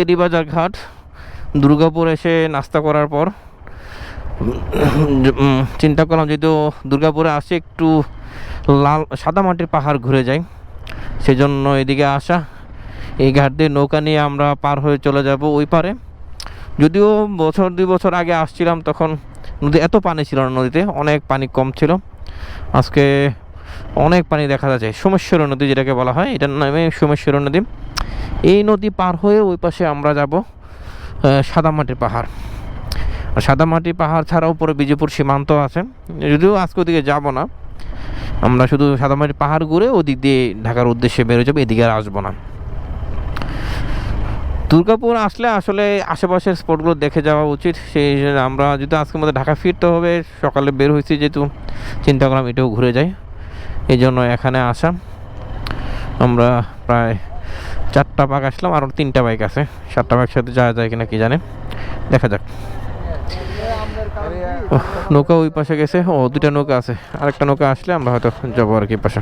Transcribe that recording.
টেরিবাজার ঘাট। দুর্গাপুর এসে নাস্তা করার পর চিন্তা করলাম যেহেতু দুর্গাপুরে আসে একটু সাদা মাটির পাহাড় ঘুরে যাই, সেজন্য এদিকে আসা। এই ঘাট দিয়ে নৌকা নিয়ে আমরা পার হয়ে চলে যাব ওই পারে। যদিও 2 বছর আগে আসছিলাম তখন নদী এত পানি ছিল না, নদীতে অনেক পানি কম ছিল। আজকে অনেক পানি দেখা যাচ্ছে। সোমেশ্বর নদী যেটাকে বলা হয়, এটার নামে সোমেশ্বর নদী। এই নদী পার হয়ে ওই পাশে আমরা যাব সাদামাটির পাহাড়। আর সাদামাটি পাহাড় ছাড়াও উপরে বিজেপুর সীমান্ত আছে, যদিও আজকে ওদিকে যাব না, আমরা শুধু সাদামাটি পাহাড় ঘুরে ওদিক দিয়ে ঢাকার উদ্দেশ্যে বেরো যাবো, এদিকে আর আসবো না। দুর্গাপুর আসলে আসলে আশেপাশের স্পটগুলো দেখে যাওয়া উচিত। সেই আমরা যদি আজকের মধ্যে ঢাকা ফিরতে হবে, সকালে বের হয়েছি যেহেতু, চিন্তা করলাম এটাও ঘুরে যাই, এই জন্য এখানে আসা। আমরা প্রায় 4টা বাইক আসলাম, আর 3টা বাইক আছে, 7টা বাইক সাথে যাওয়া যায় কিনা কি জানে, দেখা যাক। নৌকা ওই পাশে গেছে, ও 2টা নৌকা আছে, আরেকটা নৌকা আসলে আমরা হয়তো যাবো আর কি পাশে।